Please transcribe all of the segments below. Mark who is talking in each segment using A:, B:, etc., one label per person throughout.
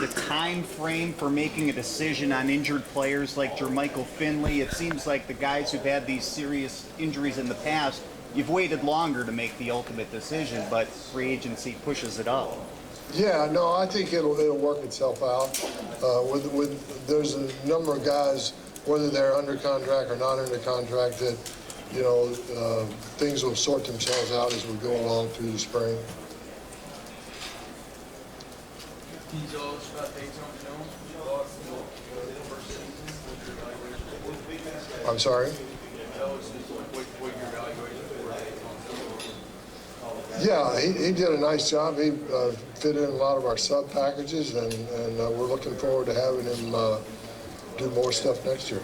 A: the time frame for making a decision on injured players like Jermichael Finley? It seems like the guys who've had these serious injuries in the past, you've waited longer to make the ultimate decision, but free agency pushes it up.
B: Yeah, no, I think it'll work itself out. There's a number of guys, whether they're under contract or not under contract, that things will sort themselves out as we go along through the spring. I'm sorry? Yeah, he did a nice job. He fit in a lot of our sub packages, and we're looking forward to having him do more stuff next year.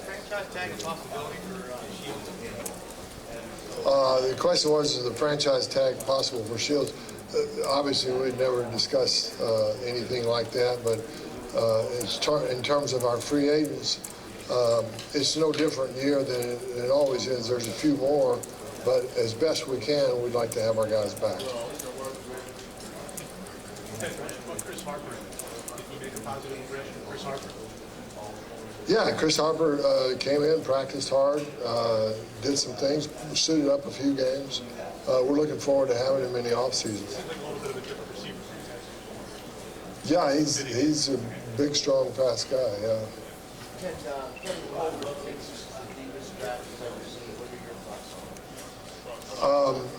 C: Franchise tag a possibility for Shields?
B: The question was, is the franchise tag possible for Shields? Obviously, we'd never discuss anything like that, but in terms of our free agents, it's no different year than it always is. There's a few more, but as best we can, we'd like to have our guys back.
C: Chris Harper, did he make a positive impression? Chris Harper?
B: Yeah, Chris Harper came in, practiced hard, did some things, suited up a few games. We're looking forward to having him in the offseason. Yeah, he's a big, strong, fast guy, yeah.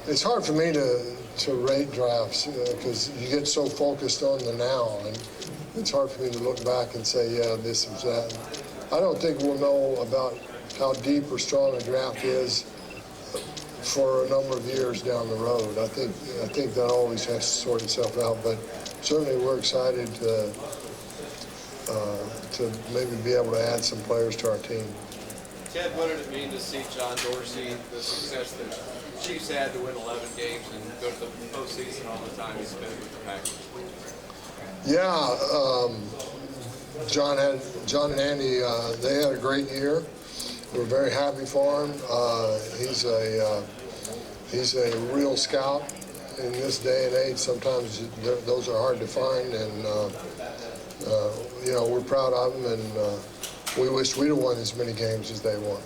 B: It's hard for me to rate drafts because you get so focused on the now, and it's hard for me to look back and say, yeah, this was that. I don't think we'll know about how deep or strong a draft is for a number of years down the road. I think that always has to sort itself out, but certainly we're excited to maybe be able to add some players to our team.
D: Ted, what did it mean to see John Dorsey, the success that Chiefs had to win 11 games and go to the postseason all the time he spent with the Packers?
B: Yeah, John and Andy, they had a great year. We're very happy for him. He's a real scout in this day and age. Sometimes those are hard to find, and we're proud of him, and we wish we'd have won as many games as they won.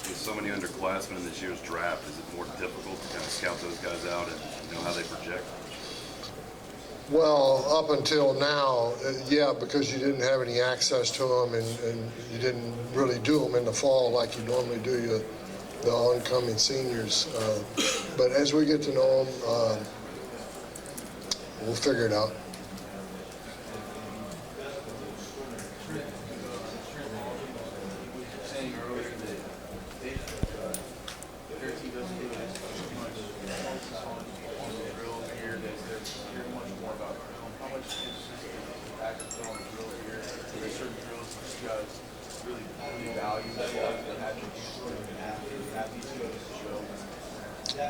E: With so many underclassmen in this year's draft, is it more difficult to kind of scout those guys out and know how they project?
B: Well, up until now, yeah, because you didn't have any access to them, and you didn't really do them in the fall like you normally do the oncoming seniors. But as we get to know them, we'll figure it out.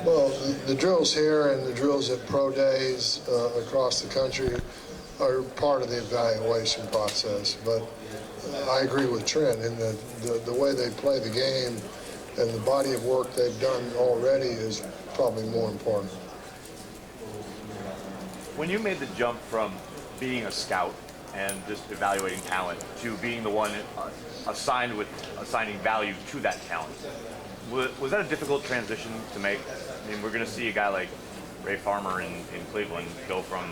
B: Well, the drills here and the drills at pro days across the country are part of the evaluation process. But I agree with Trent in the way they play the game and the body of work they've done already is probably more important.
F: When you made the jump from being a scout and just evaluating talent to being the one assigning value to that talent, was that a difficult transition to make? I mean, we're going to see a guy like Ray Farmer in Cleveland go from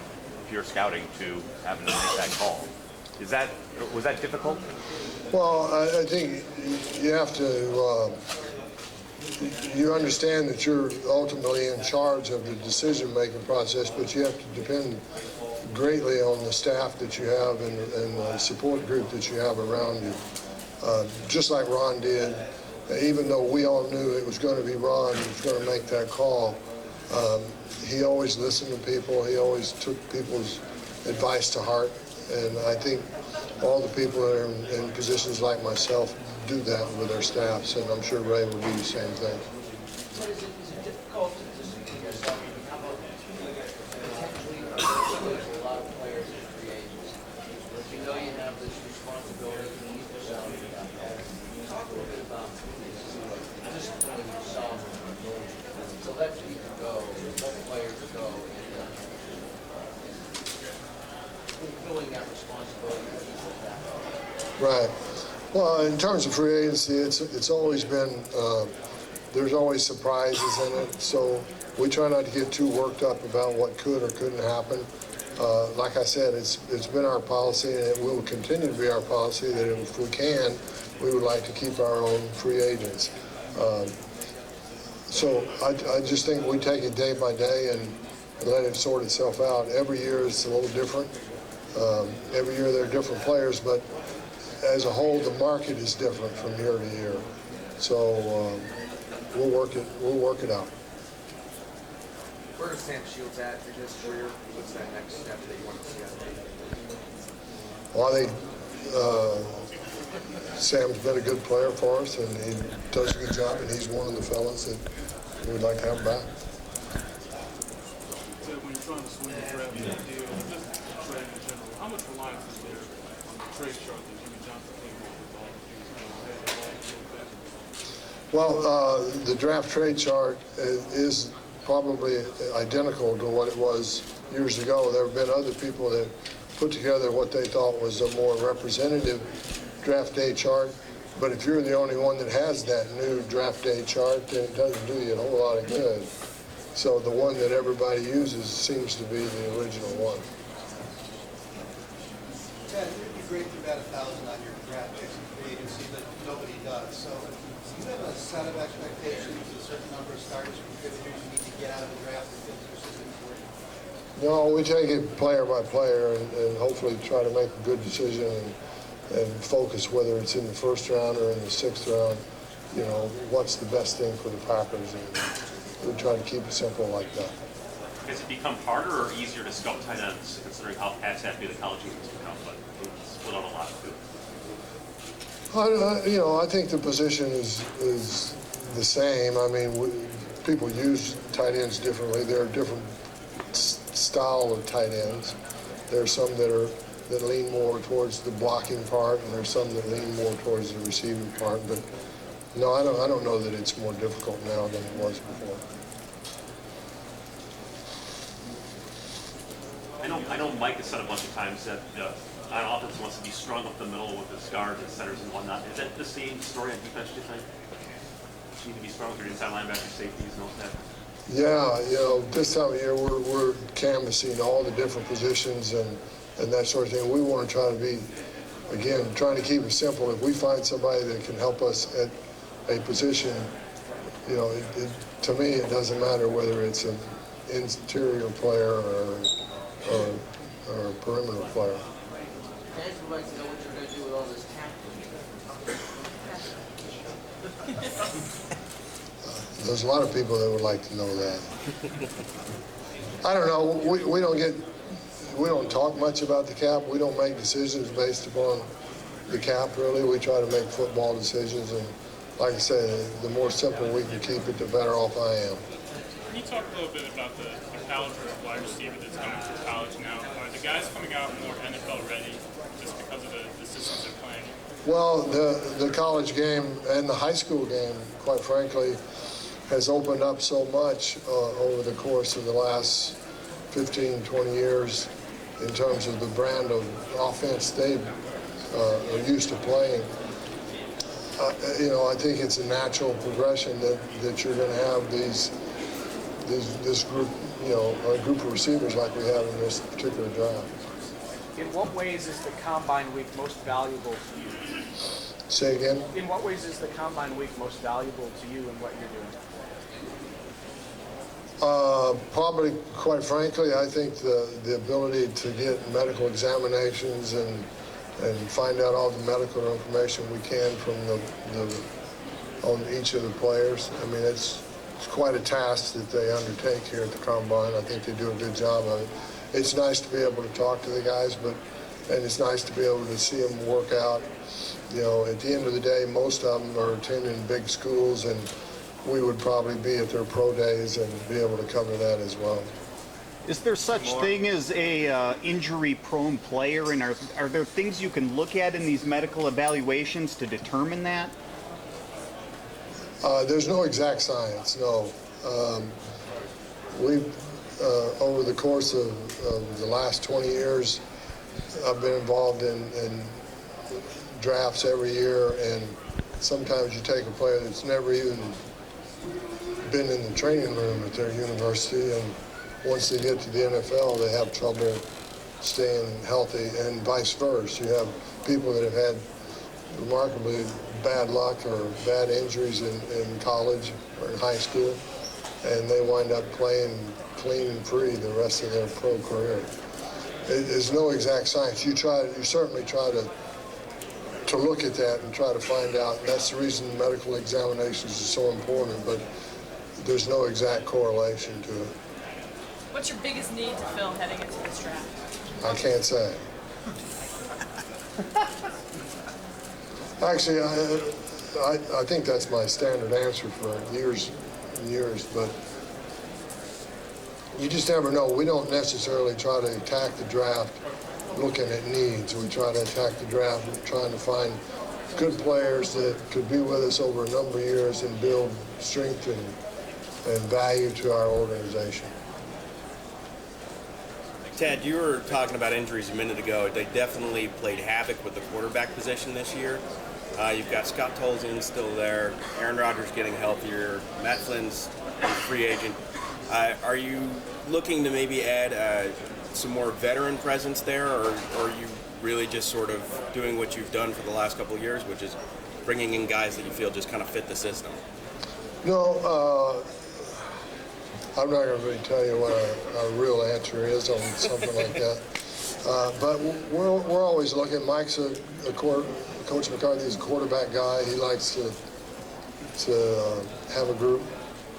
F: pure scouting to having to make that call. Was that difficult?
B: Well, I think you have to, you understand that you're ultimately in charge of the decision-making process, but you have to depend greatly on the staff that you have and the support group that you have around you. Just like Ron did, even though we all knew it was going to be Ron who was going to make that call, he always listened to people. He always took people's advice to heart. And I think all the people that are in positions like myself do that with their staffs, and I'm sure Ray will do the same thing.
G: Is it difficult to just give yourself potentially a lot of players in free agency? You know you have this responsibility to keep yourself out there. Talk a little bit about disciplining yourself to let people go, let players go,
B: Right. Well, in terms of free agency, it's always been, there's always surprises in it. So we try not to get too worked up about what could or couldn't happen. Like I said, it's been our policy, and it will continue to be our policy, that if we can, we would like to keep our own free agents. So I just think we take it day by day and let it sort itself out. Every year it's a little different. Every year there are different players, but as a whole, the market is different from year to year. So we'll work it out.
G: Where is Sam Shields at in his career? What's that next step that you want to see out of him?
B: Well, I think Sam's been a good player for us, and he does a good job, and he's one of the fellas that we'd like to have back.
C: So when you're trying to swing the draft deal, just trade in general, how much reliance is there on the trade chart that Jimmy Johnson came up with all the
B: Well, the draft trade chart is probably identical to what it was years ago. There have been other people that put together what they thought was a more representative draft day chart. But if you're the only one that has that new draft day chart, then it doesn't do you a whole lot of good. So the one that everybody uses seems to be the original one.
H: Ted, it would be great if you had 1,000 on your draft picks in free agency, but nobody does. So do you have a set of expectations, a certain number of starters, contributors you need to get out of the draft that fits your system for you?
B: No, we take it player by player and hopefully try to make a good decision and focus, whether it's in the first round or in the sixth round, you know, what's the best thing for the Packers. And we try to keep it simple like that.
I: Has it become harder or easier to scout tight ends, considering how pass happy the college game has become, but it's split out a lot too?
B: You know, I think the position is the same. I mean, people use tight ends differently. There are different style of tight ends. There are some that lean more towards the blocking part, and there's some that lean more towards the receiving part. But no, I don't know that it's more difficult now than it was before.
I: I know Mike has said a bunch of times that on offense wants to be strong up the middle with his guards and centers and whatnot. Is that the same story on defense, do you think? You need to be strong with your inside linebackers, safeties, and all that?
B: Yeah, you know, this time of year we're canvassing all the different positions and that sort of thing. We want to try to be, again, trying to keep it simple. If we find somebody that can help us at a position, you know, to me it doesn't matter whether it's an interior player or a perimeter player.
G: Fans would like to know what you're going to do with all this cap.
B: There's a lot of people that would like to know that. I don't know. We don't talk much about the cap. We don't make decisions based upon the cap, really. We try to make football decisions, and like I said, the more simple we can keep it, the better off I am.
C: Can you talk a little bit about the caliber of wide receiver that's coming through college now? Are the guys coming out more NFL ready just because of the systems they're playing?
B: Well, the college game and the high school game, quite frankly, has opened up so much over the course of the last 15, 20 years in terms of the brand of offense they are used to playing. You know, I think it's a natural progression that you're going to have this group, you know, a group of receivers like we have in this particular draft.
J: In what ways is the Combine Week most valuable to you?
B: Say again?
J: In what ways is the Combine Week most valuable to you and what you're doing?
B: Probably, quite frankly, I think the ability to get medical examinations and find out all the medical information we can from on each of the players. I mean, it's quite a task that they undertake here at the Combine. I think they do a good job of it. It's nice to be able to talk to the guys, and it's nice to be able to see them work out. You know, at the end of the day, most of them are attending big schools, and we would probably be at their pro days and be able to cover that as well.
A: Is there such thing as a injury-prone player, and are there things you can look at in these medical evaluations to determine that?
B: There's no exact science, no. We've, over the course of the last 20 years, I've been involved in drafts every year, and sometimes you take a player that's never even been in the training room at their university, and once they get to the NFL, they have trouble staying healthy, and vice versa. You have people that have had remarkably bad luck or bad injuries in college or in high school, and they wind up playing clean and free the rest of their pro career. There's no exact science. You certainly try to look at that and try to find out. And that's the reason medical examinations are so important, but there's no exact correlation to it.
K: What's your biggest need to fill heading into this draft?
B: I can't say. Actually, I think that's my standard answer for years and years, but you just never know. We don't necessarily try to attack the draft looking at needs. We try to attack the draft trying to find good players that could be with us over a number of years and build strength and value to our organization.
L: Ted, you were talking about injuries a minute ago. They definitely played havoc with the quarterback position this year. You've got Scott Tolzien still there, Aaron Rodgers getting healthier, Matt Flynn's a free agent. Are you looking to maybe add some more veteran presence there, or are you really just sort of doing what you've done for the last couple of years, which is bringing in guys that you feel just kind of fit the system?
B: No, I'm not going to really tell you what our real answer is on something like that. But we're always looking. Mike's Coach McCarthy's a quarterback guy. He likes to have a group.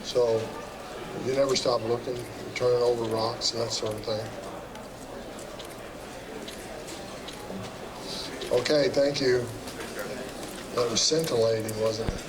B: So you never stop looking, turning over rocks, and that sort of thing. Okay, thank you. That was scintillating, wasn't it?